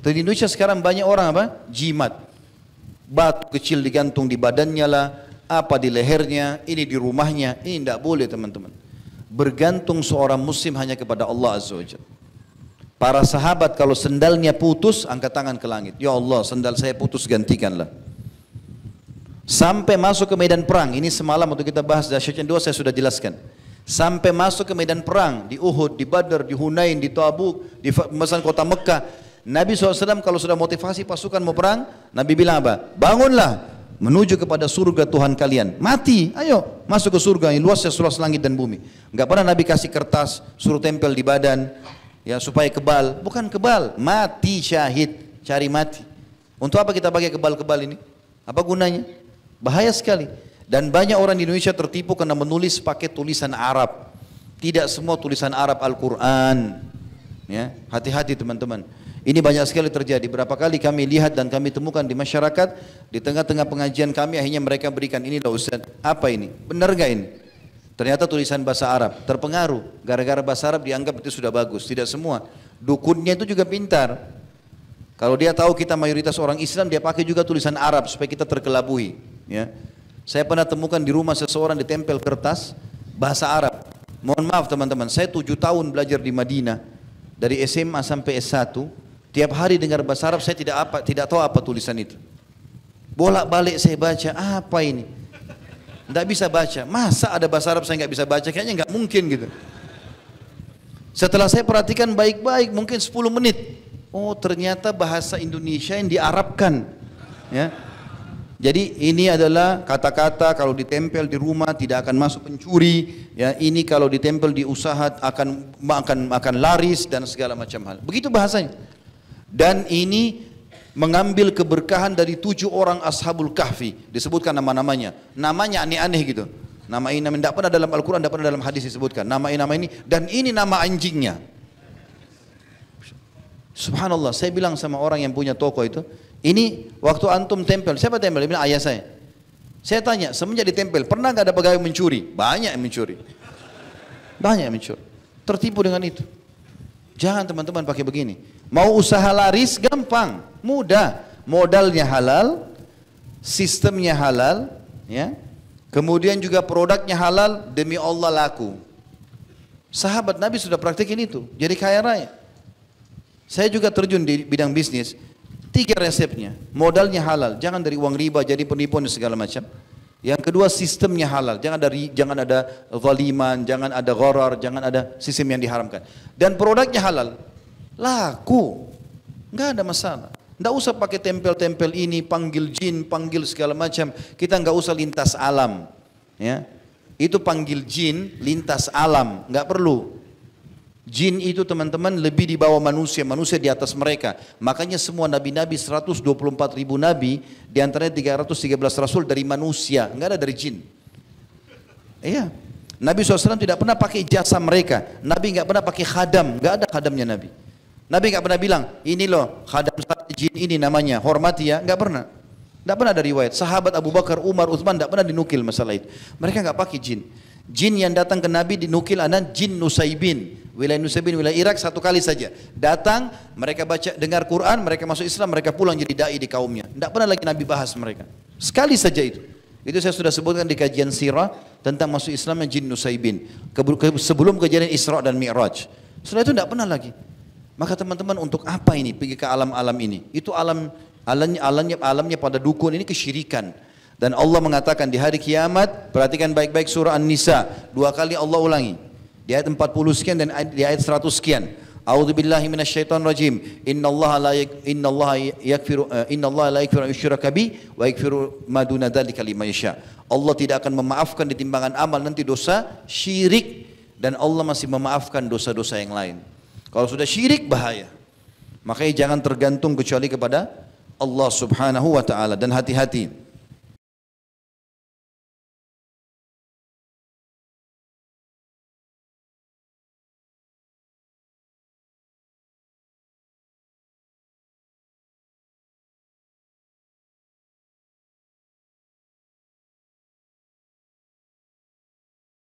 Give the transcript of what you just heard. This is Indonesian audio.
Di Indonesia sekarang banyak orang apa? Jimat. Batu kecil digantung di badannya lah, apa di lehernya, ini di rumahnya. Ini tidak boleh teman-teman. Bergantung seorang muslim hanya kepada Allah Azza wa Jalla. Para sahabat kalau sendalnya putus, angkat tangan ke langit. Ya Allah, sendal saya putus, gantikanlah. Sampai masuk ke medan perang. Ini semalam waktu kita bahas dahsyatnya dua saya sudah jelaskan. Sampai masuk ke medan perang. Di Uhud, di Badr, di Hunain, di Tabuk, di pembebasan kota Mekah. Nabi SAW kalau sudah motivasi pasukan mau perang, Nabi bilang apa? Bangunlah menuju kepada surga Tuhan kalian. Mati, ayo masuk ke surga yang luasnya seluas langit dan bumi. Enggak pernah Nabi kasih kertas, suruh tempel di badan. Ya supaya kebal, bukan kebal, mati syahid, cari mati. Untuk apa kita pakai kebal-kebal ini? Apa gunanya? Bahaya sekali. Dan banyak orang di Indonesia tertipu karena menulis pakai tulisan Arab. Tidak semua tulisan Arab Al-Quran. Ya, hati-hati teman-teman. Ini banyak sekali terjadi. Berapa kali kami lihat dan kami temukan di masyarakat, di tengah-tengah pengajian kami akhirnya mereka berikan ini loh Ustaz. Apa ini? Benar gak ini? Ternyata tulisan bahasa Arab, terpengaruh. Gara-gara bahasa Arab dianggap itu sudah bagus. Tidak semua. Dukunnya itu juga pintar. Kalau dia tahu kita mayoritas orang Islam, dia pakai juga tulisan Arab supaya kita terkelabui. Ya. Saya pernah temukan di rumah seseorang ditempel kertas bahasa Arab. Mohon maaf teman-teman, saya 7 tahun belajar di Madinah. Dari SMA sampai S1, tiap hari dengar bahasa Arab, saya tidak tahu apa tulisan itu. Bolak-balik saya baca, apa ini? Tidak bisa baca. Masa ada bahasa Arab saya nggak bisa baca? Kayaknya nggak mungkin gitu. Setelah saya perhatikan baik-baik, mungkin 10 menit. Oh ternyata bahasa Indonesia yang diarabkan. Ya. Jadi ini adalah kata-kata kalau ditempel di rumah tidak akan masuk pencuri. Ya, ini kalau ditempel di usaha akan laris dan segala macam hal. Begitu bahasanya. Dan ini mengambil keberkahan dari 7 orang Ashabul Kahfi, disebutkan nama-namanya, namanya aneh-aneh gitu, nama ini tidak pernah dalam Al-Quran, tidak pernah dalam hadis disebutkan, nama ini, dan ini nama anjingnya. Subhanallah, saya bilang sama orang yang punya toko itu, ini waktu antum tempel, siapa tempel? Dia bilang ayah saya. Saya tanya, semenjak ditempel, pernah nggak ada pegawai mencuri? Banyak yang mencuri, banyak yang mencuri, tertipu dengan itu. Jangan teman-teman pakai begini. Mau usaha laris gampang, mudah. Modalnya halal, sistemnya halal, ya. Kemudian juga produknya halal, demi Allah laku. Sahabat Nabi sudah praktekin itu, jadi kaya raya. Saya juga terjun di bidang bisnis. 3 resepnya, modalnya halal, jangan dari uang riba, jadi penipuan dan segala macam. Yang kedua sistemnya halal, jangan ada zaliman, jangan ada gharar, jangan ada sistem yang diharamkan. Dan produknya halal, laku, nggak ada masalah. Nggak usah pakai tempel-tempel ini, panggil jin, panggil segala macam. Kita nggak usah lintas alam, ya. Itu panggil jin, lintas alam, nggak perlu. Jin itu teman-teman lebih di bawah manusia, manusia di atas mereka. Makanya semua nabi-nabi 124 ribu nabi, diantaranya 313 rasul dari manusia, nggak ada dari jin. Iya, Nabi SAW tidak pernah pakai jasa mereka. Nabi nggak pernah pakai khadam, nggak ada khadamnya Nabi. Nabi nggak pernah bilang, ini loh khadam jin ini namanya, hormati ya, nggak pernah. Nggak pernah ada riwayat. Sahabat Abu Bakar, Umar, Utsman nggak pernah dinukil masalah itu. Mereka nggak pakai jin. Jin yang datang ke Nabi dinukil adalah jin Nusaybin. Wilayah Nusaybin, wilayah Irak 1 kali saja. Datang, mereka baca, dengar Quran, mereka masuk Islam, mereka pulang jadi da'i di kaumnya. Tidak pernah lagi Nabi bahas mereka. Sekali saja itu. Itu saya sudah sebutkan di kajian sirah tentang masuk Islamnya jin Nusaybin. Sebelum kejadian Isra dan Mi'raj. Setelah itu tidak pernah lagi. Maka teman-teman untuk apa ini pergi ke alam-alam ini? Itu alamnya pada dukun ini kesyirikan. Dan Allah mengatakan di hari kiamat, perhatikan baik-baik surah An-Nisa, 2 kali Allah ulangi. Di ayat 40 sekian dan di ayat 100 sekian. A'udzubillahi minasyaitonir rajim. Innallaha la yaghfiru an yushraka bihi wa yaghfiru ma duna dzalika liman yasha. Allah tidak akan memaafkan di timbangan amal nanti dosa syirik, dan Allah masih memaafkan dosa-dosa yang lain. Kalau sudah syirik bahaya. Makanya jangan tergantung kecuali kepada Allah Subhanahu wa taala, dan hati-hati.